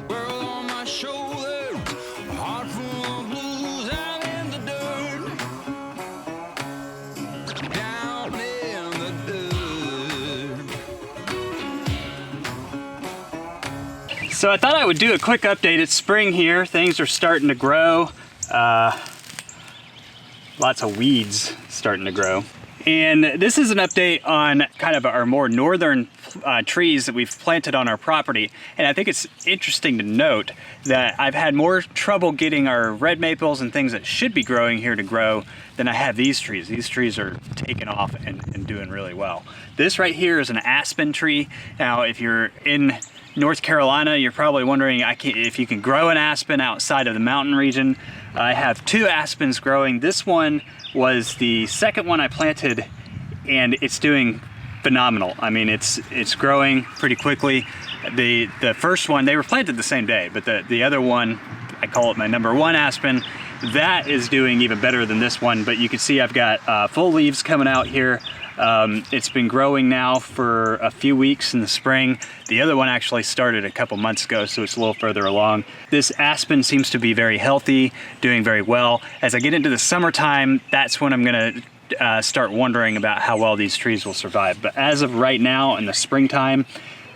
World on my shoulders, a heart full of blues out in the dirt. Down in the dirt. So I thought I would do a quick update. It's spring here, things are starting to grow. Lots of weeds starting to grow. And this is an update on kind of our more northern trees that we've planted on our property. And I think it's interesting to note that I've had more trouble getting our red maples and things that should be growing here to grow than I have these trees. These trees are taking off and doing really well. This right here is an aspen tree. Now, if you're in North Carolina, you're probably wondering if you can grow an aspen outside of the mountain region. I have 2 aspens growing. This one was the second one I planted, and it's doing phenomenal. I mean, it's growing pretty quickly. The first one, they were planted the same day, but the other one, I call it my number 1 aspen, that is doing even better than this one. But you can see I've got full leaves coming out here. It's been growing now for a few weeks in the spring. The other one actually started a couple months ago, so it's a little further along. This aspen seems to be very healthy, doing very well. As I get into the summertime, that's when I'm gonna start wondering about how well these trees will survive. But as of right now, in the springtime,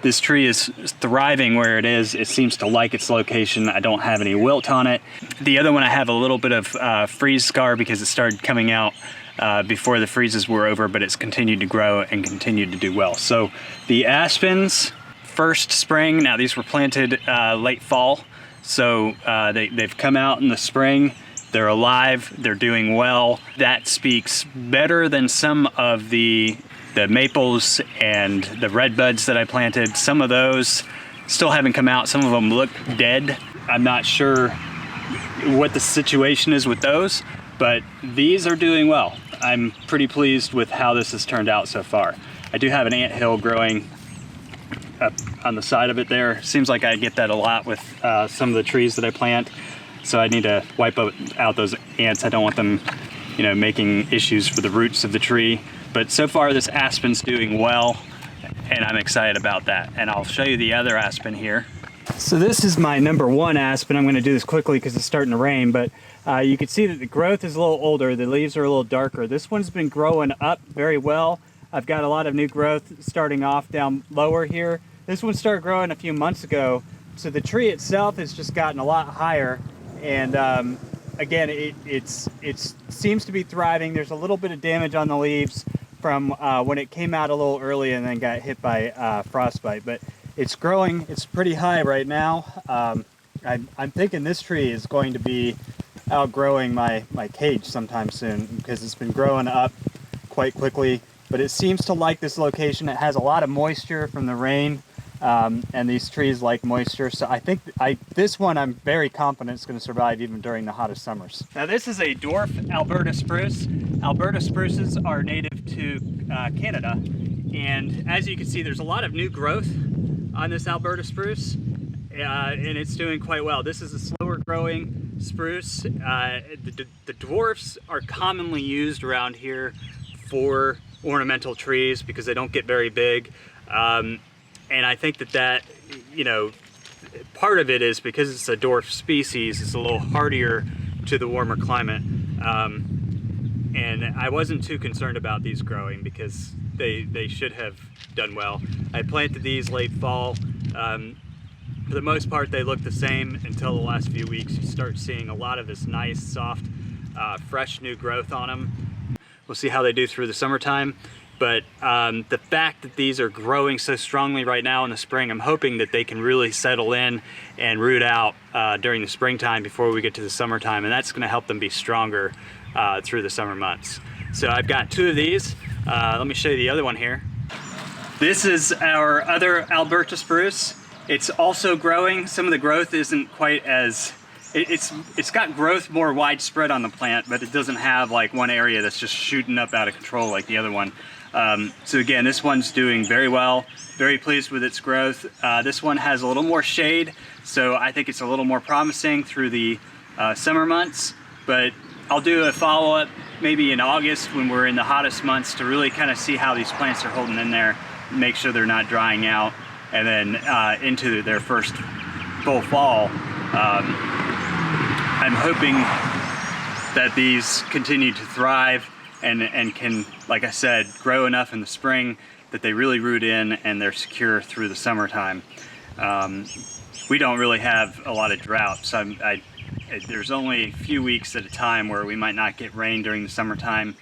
this tree is thriving where it is. It seems to like its location. I don't have any wilt on it. The other one, I have a little bit of freeze scar because it started coming out before the freezes were over, but it's continued to grow and continued to do well. So the aspens, first spring, now these were planted late fall, so they've come out in the spring. They're alive, they're doing well. That speaks better than some of the maples and the red buds that I planted. Some of those still haven't come out. Some of them look dead. I'm not sure what the situation is with those, but these are doing well. I'm pretty pleased with how this has turned out so far. I do have an anthill growing up on the side of it there. Seems like I get that a lot with some of the trees that I plant. So I need to wipe out those ants. I don't want them, making issues for the roots of the tree. But so far this aspen's doing well, and I'm excited about that. And I'll show you the other aspen here. So this is my number 1 aspen. I'm gonna do this quickly because it's starting to rain, but you can see that the growth is a little older. The leaves are a little darker. This one's been growing up very well. I've got a lot of new growth starting off down lower here. This one started growing a few months ago. So the tree itself has just gotten a lot higher. And again, it seems to be thriving. There's a little bit of damage on the leaves from when it came out a little early and then got hit by frostbite. But it's growing, it's pretty high right now. I'm thinking this tree is going to be outgrowing my cage sometime soon because it's been growing up quite quickly. But it seems to like this location. It has a lot of moisture from the rain. And these trees like moisture, so I think this one I'm very confident is going to survive even during the hottest summers. Now this is a dwarf Alberta spruce. Alberta spruces are native to Canada, and as you can see, there's a lot of new growth on this Alberta spruce, and it's doing quite well. This is a slower growing spruce. The dwarfs are commonly used around here for ornamental trees because they don't get very big. And I think that, part of it is because it's a dwarf species, it's a little hardier to the warmer climate. And I wasn't too concerned about these growing because they should have done well. I planted these late fall. For the most part, they look the same until the last few weeks. You start seeing a lot of this nice, soft, fresh new growth on them. We'll see how they do through the summertime. But the fact that these are growing so strongly right now in the spring, I'm hoping that they can really settle in and root out during the springtime before we get to the summertime, and that's going to help them be stronger through the summer months. So I've got 2 of these. Let me show you the other one here. This is our other Alberta spruce. It's also growing. Some of the growth isn't quite as... It's got growth more widespread on the plant, but it doesn't have like one area that's just shooting up out of control like the other one. So again, this one's doing very well, very pleased with its growth. This one has a little more shade, so I think it's a little more promising through the summer months, but I'll do a follow-up maybe in August when we're in the hottest months to really kind of see how these plants are holding in there, make sure they're not drying out, and then into their first full fall. I'm hoping that these continue to thrive and can, like I said, grow enough in the spring that they really root in and they're secure through the summertime. We don't really have a lot of drought, so there's only a few weeks at a time where we might not get rain during the summertime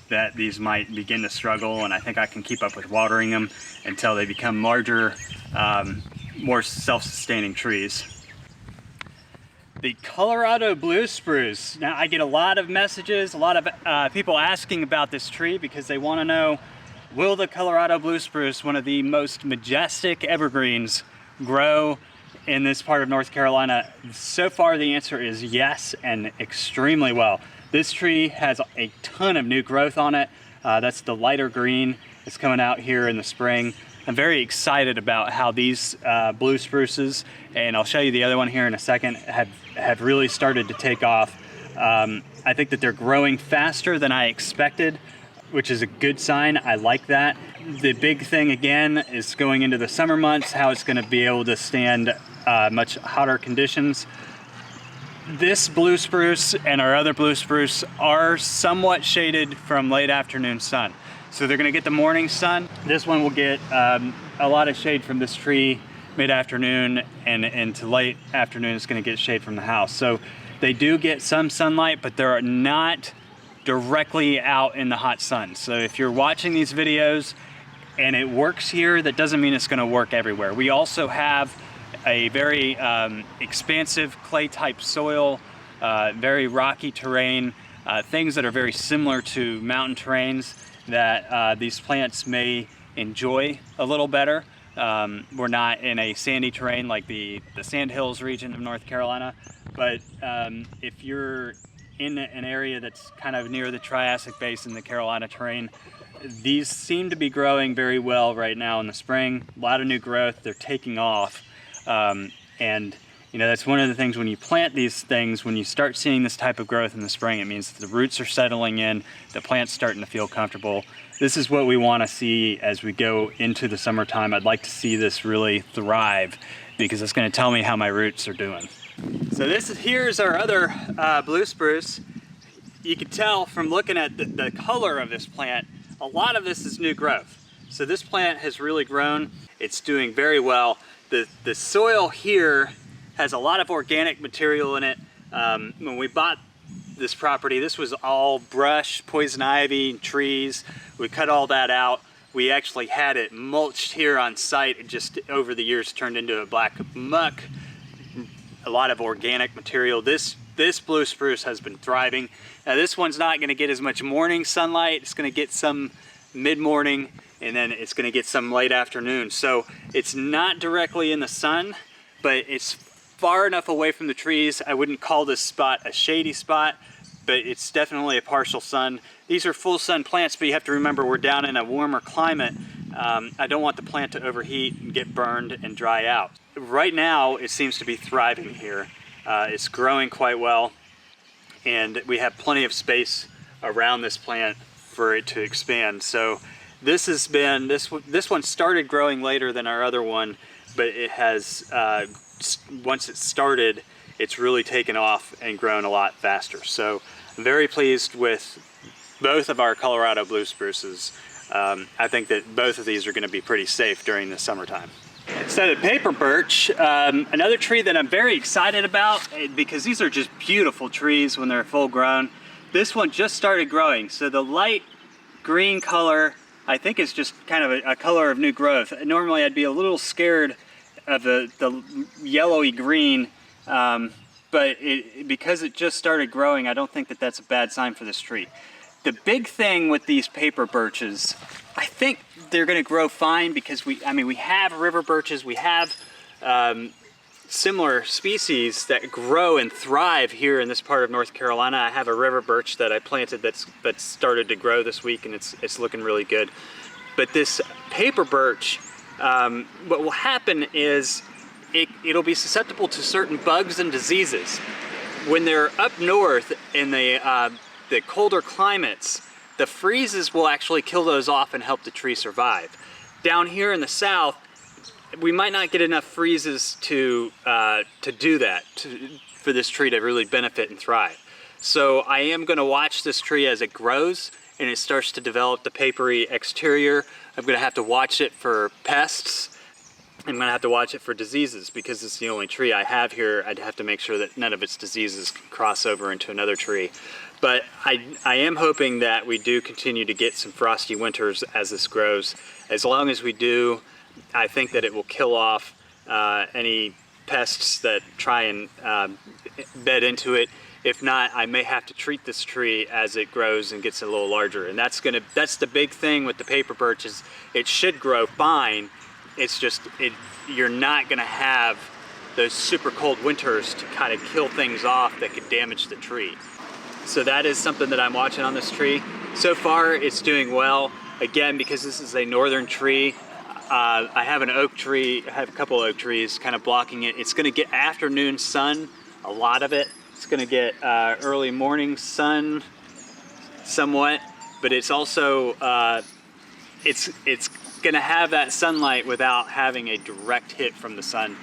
that these might begin to struggle, and I think I can keep up with watering them until they become larger, more self-sustaining trees. The Colorado blue spruce. Now, I get a lot of messages, a lot of people asking about this tree because they want to know, will the Colorado blue spruce, one of the most majestic evergreens, grow in this part of North Carolina? So far, the answer is yes, and extremely well. This tree has a ton of new growth on it. That's the lighter green. It's coming out here in the spring. I'm very excited about how these blue spruces, and I'll show you the other one here in a second, have really started to take off. I think that they're growing faster than I expected, which is a good sign. I like that. The big thing again is going into the summer months, how it's going to be able to stand much hotter conditions. This blue spruce and our other blue spruce are somewhat shaded from late afternoon sun. So they're gonna get the morning sun. This one will get a lot of shade from this tree mid-afternoon, and into late afternoon it's gonna get shade from the house. So they do get some sunlight, but they're not directly out in the hot sun. So if you're watching these videos and it works here, that doesn't mean it's gonna work everywhere. We also have a very expansive clay type soil, very rocky terrain, things that are very similar to mountain terrains that these plants may enjoy a little better. We're not in a sandy terrain like the Sandhills region of North Carolina, but if you're in an area that's kind of near the Triassic Basin, the Carolina terrain, these seem to be growing very well right now in the spring. A lot of new growth, they're taking off. And you know, that's one of the things when you plant these things, when you start seeing this type of growth in the spring, it means that the roots are settling in, the plant's starting to feel comfortable. This is what we want to see as we go into the summertime. I'd like to see this really thrive because it's going to tell me how my roots are doing. So here's our other blue spruce. You can tell from looking at the color of this plant, a lot of this is new growth. So this plant has really grown. It's doing very well. The soil here has a lot of organic material in it. When we bought this property, this was all brush, poison ivy, trees. We cut all that out. We actually had it mulched here on site. It just over the years turned into a black muck. A lot of organic material. This blue spruce has been thriving. Now this one's not gonna get as much morning sunlight. It's gonna get some mid-morning, and then it's gonna get some late afternoon. So it's not directly in the sun, but it's far enough away from the trees. I wouldn't call this spot a shady spot, but it's definitely a partial sun. These are full sun plants, but you have to remember we're down in a warmer climate. I don't want the plant to overheat and get burned and dry out. Right now, it seems to be thriving here. It's growing quite well, and we have plenty of space around this plant for it to expand. So this has been, this one started growing later than our other one, but it has, once it started, it's really taken off and grown a lot faster. So I'm very pleased with both of our Colorado blue spruces. I think that both of these are going to be pretty safe during the summertime. So the paper birch, another tree that I'm very excited about because these are just beautiful trees when they're full grown. This one just started growing, so the light green color I think is just kind of a color of new growth. Normally I'd be a little scared of the yellowy green, but because it just started growing, I don't think that that's a bad sign for this tree. The big thing with these paper birches, I think they're going to grow fine because we have river birches, we have similar species that grow and thrive here in this part of North Carolina. I have a river birch that I planted that's started to grow this week, and it's looking really good. But this paper birch, what will happen is it'll be susceptible to certain bugs and diseases. When they're up north in the colder climates, the freezes will actually kill those off and help the tree survive. Down here in the south, we might not get enough freezes to do that, for this tree to really benefit and thrive. So I am going to watch this tree as it grows and it starts to develop the papery exterior. I'm going to have to watch it for pests. I'm going to have to watch it for diseases, because it's the only tree I have here. I'd have to make sure that none of its diseases can cross over into another tree. But I am hoping that we do continue to get some frosty winters as this grows. As long as we do, I think that it will kill off any pests that try and bed into it. If not, I may have to treat this tree as it grows and gets a little larger. And that's the big thing with the paper birch, is it should grow fine. It's just, you're not gonna have those super cold winters to kind of kill things off that could damage the tree. So that is something that I'm watching on this tree. So far, it's doing well. Again, because this is a northern tree, I have an oak tree, I have a couple oak trees kind of blocking it. It's gonna get afternoon sun, a lot of it. It's gonna get early morning sun, somewhat, but it's also, it's gonna have that sunlight without having a direct hit from the sun.